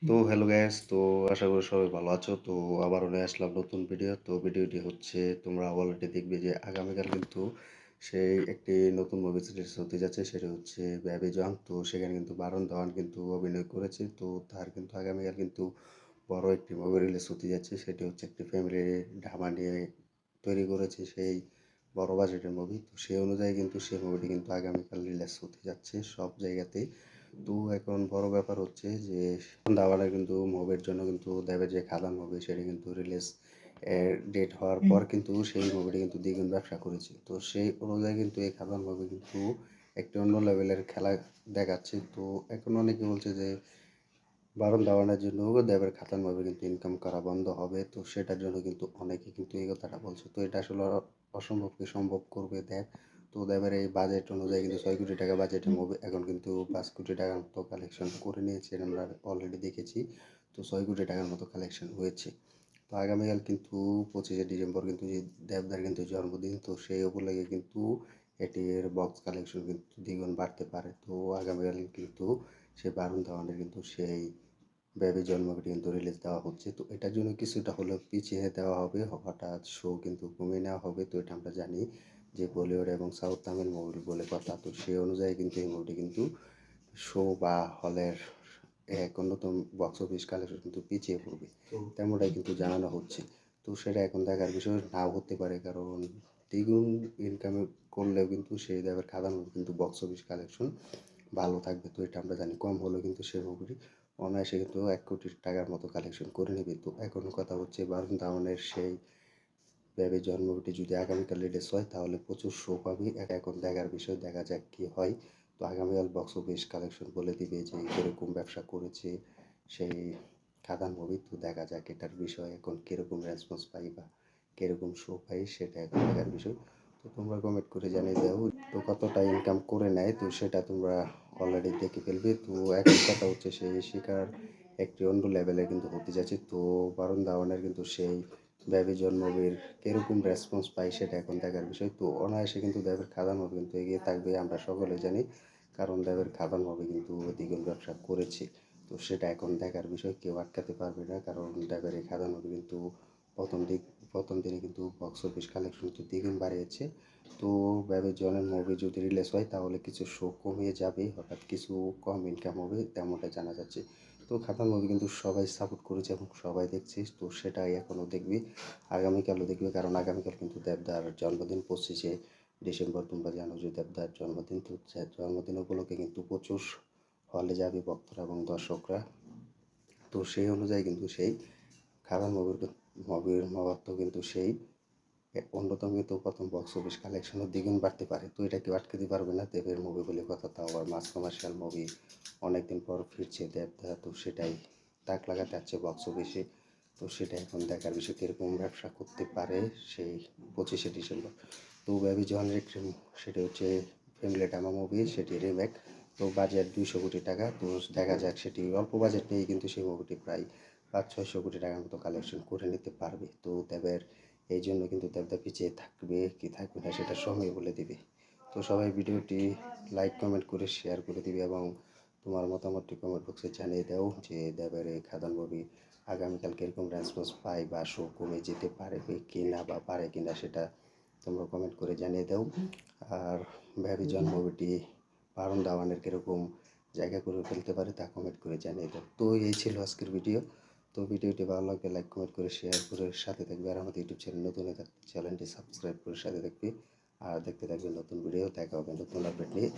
তো hello guys, তো আশা করি সবাই ভালো আছো। তো আবারও নিয়ে আসলাম নতুন ভিডিও। তো ভিডিওটি হচ্ছে তোমরা অলরেডি দেখবে যে আগামীকাল কিন্তু সেই একটি নতুন মুভি সিরিজ হতে যাচ্ছে, সেটা হচ্ছে বেবি জন। তো সেখানে কিন্তু বারন ধাওয়ান কিন্তু অভিনয় করেছে। তো তার কিন্তু আগামীকাল কিন্তু বড় একটি মুভি রিলিজ হতে যাচ্ছে, সেটি হচ্ছে একটি ফ্যামিলি ড্রামা নিয়ে তৈরি করেছে সেই বড় বাজেটের মুভি। তো সেই অনুযায়ী কিন্তু সেই মুভিটি কিন্তু আগামীকাল রিলিজ হতে যাচ্ছে সব জায়গাতেই। তো এখন বড় ব্যাপার হচ্ছে যে দাবাটা কিন্তু মুভির জন্য কিন্তু দেবের যে খাদান মুভি সেটি কিন্তু রিলিজ ডেট হওয়ার পর কিন্তু সেই মুভিটি কিন্তু দ্বিগুণ ব্যবসা করেছে। তো সেই অনুযায়ী কিন্তু এই খাদান মুভি কিন্তু একটি অন্য লেভেলের খেলা দেখাচ্ছে। তো এখন অনেকে বলছে যে বারণ দাবানোর জন্য দেবের খাতার মুভি কিন্তু ইনকাম করা বন্ধ হবে। তো সেটার জন্য কিন্তু অনেকে কিন্তু এই কথাটা বলছে। তো এটা আসলে অসম্ভবকে সম্ভব করবে দেব। তো দেবের এই বাজেট অনুযায়ী কিন্তু 6 কোটি টাকা বাজেটের মুভি এখন কিন্তু 5 কোটি টাকার মতো কালেকশন করে নিয়েছে, আমরা অলরেডি দেখেছি। তো 6 কোটি টাকার মতো কালেকশন হয়েছে। তো আগামীকাল কিন্তু 25শে ডিসেম্বর কিন্তু যে দেবদার কিন্তু জন্মদিন। তো সেই উপলক্ষে কিন্তু এটির বক্স কালেকশন কিন্তু দ্বিগুণ বাড়তে পারে। তো আগামীকাল কিন্তু সেই বারুণ ধাওয়ানের কিন্তু সেই বেবি জন্মটি কিন্তু রিলিজ দেওয়া হচ্ছে। তো এটার জন্য কিছুটা হলেও পিছিয়ে দেওয়া হবে, হঠাৎ শো কিন্তু কমিয়ে নেওয়া হবে। তো এটা আমরা জানি যে বলিউড এবং সাউথ তামিল মুভি বলে কথা। তো সেই অনুযায়ী কিন্তু এই মুভিটি কিন্তু শো বা হলের এক অন্যতম বক্স অফিস কালেকশন কিন্তু পিছিয়ে পড়বে, তেমনটাই কিন্তু জানানো হচ্ছে। তো সেটা এখন দেখার বিষয় নাও হতে পারে, কারণ দ্বিগুণ ইনকাম করলেও কিন্তু সেই দেবের খাদান কিন্তু বক্স অফিস কালেকশন ভালো থাকবে। তো এটা আমরা জানি কম হলেও কিন্তু সেই মুভিটি অনায়াসে কিন্তু 1 কোটি টাকার মতো কালেকশন করে নেবে। তো এখন কথা হচ্ছে বারুণ ধাওয়ানের সেই বেবি জন্মটি যদি আগামীকাল রিলিজ হয় তাহলে প্রচুর শো পাবে। এটা এখন দেখার বিষয়, দেখা যাক কী হয়। তো আগামীকাল বক্স অফিস কালেকশন বলে দিবে যে কীরকম ব্যবসা করেছে সেই খাদান মুভি। তো দেখা যাক এটার বিষয় এখন কীরকম রেসপন্স পাই বা কীরকম শো পাই, সেটা এখন দেখার বিষয়। তো তোমরা কমেন্ট করে জানিয়ে দাও তো কতটা ইনকাম করে নেয়। তো সেটা তোমরা অলরেডি দেখে ফেলবে। তো এখন কথা হচ্ছে সেই শিকার একটি অন্য লেভেলে কিন্তু হতে যাচ্ছে। তো বারুণ ধাওয়ানের কিন্তু সেই বেবি জন মুভির কীরকম রেসপন্স পাই সেটা এখন দেখার বিষয়। তো অনায়াসে কিন্তু দেবের খাদান মুভি কিন্তু এগিয়ে থাকবে, আমরা সকলে জানি, কারণ দেবের খাদান মুভি কিন্তু দ্বিগুণ ব্যবসা করেছে। তো সেটা এখন দেখার বিষয়, কেউ আটকাতে পারবে না, কারণ দেবের এই খাদান মুভি কিন্তু প্রথম দিক প্রথম দিনে কিন্তু বক্স অফিস কালেকশন কিন্তু দ্বিগুণ বাড়িয়েছে। তো বেবি জনের মুভি যদি রিলিজ হয় তাহলে কিছু শো কমিয়ে যাবে, হঠাৎ কিছু কম ইনকাম হবে তেমনটা জানা যাচ্ছে। তো খাদান মুভি কিন্তু সবাই সাপোর্ট করেছে এবং সবাই দেখছে। তো সেটাই এখনও দেখবি, আগামীকালও দেখবে, কারণ আগামীকাল কিন্তু দেবদার জন্মদিন 25শে ডিসেম্বর। তোমরা জানো যে দেবদার জন্মদিন। তো জন্মদিন উপলক্ষে কিন্তু প্রচুর হলে যাবে ভক্তরা এবং দর্শকরা। তো সেই অনুযায়ী কিন্তু সেই খাদান মুভির মহত্ব কিন্তু সেই অন্যতম কিন্তু প্রথম বক্স অফিস কালেকশনের দ্বিগুণ বাড়তে পারে। তো এটা কেউ আটকাতে পারবে না, দেবের মুভি বলে কথা, তাও আবার মাস কমার্শিয়াল মুভি অনেকদিন পর ফিরছে দেবদা। তো সেটাই তাক লাগাতে যাচ্ছে বক্স অফিসে। তো সেটা এখন দেখার বিষয় কীরকম ব্যবসা করতে পারে সেই 25শে ডিসেম্বর। তো বেবি জনের একটি সেটি হচ্ছে ফ্যামিলি ড্রামা মুভি, সেটি রিমেক। তো বাজেট 200 কোটি টাকা। তো দেখা যাক, সেটি অল্প বাজেট নিয়েই কিন্তু সেই মুভিটি প্রায় 500-600 কোটি টাকার মতো কালেকশন করে নিতে পারবে। তো দেবের এই জন্য কিন্তু দেবদা পিছিয়ে থাকবে কি থাকবে না সেটা সময় বলে দিবে। তো সবাই ভিডিওটি লাইক কমেন্ট করে শেয়ার করে দিবে এবং তোমার মতামতটি কমেন্ট বক্সে জানিয়ে দাও যে দেবের এই খাদান মুভি আগামীকাল কীরকম রেসপন্স পায় বা শো কমে যেতে পারে কি না বা পারে কি না সেটা তোমরা কমেন্ট করে জানিয়ে দাও। আর বেবি জন মুভিটি বারুণ ধাওয়ানের কীরকম জায়গা করে ফেলতে পারে তা কমেন্ট করে জানিয়ে দাও। তো এই ছিল আজকের ভিডিও। তো ভিডিওটি ভালো লাগলে লাইক কমেন্ট করে শেয়ার করে সাথে থাকবে, আর আমাদের ইউটিউব চ্যানেল নতুন হয়ে থাকলে চ্যানেলটি সাবস্ক্রাইব করে সাথে থাকবে। আর দেখতে থাকবে নতুন ভিডিও, দেখা হবে নতুন আপডেট নিয়ে।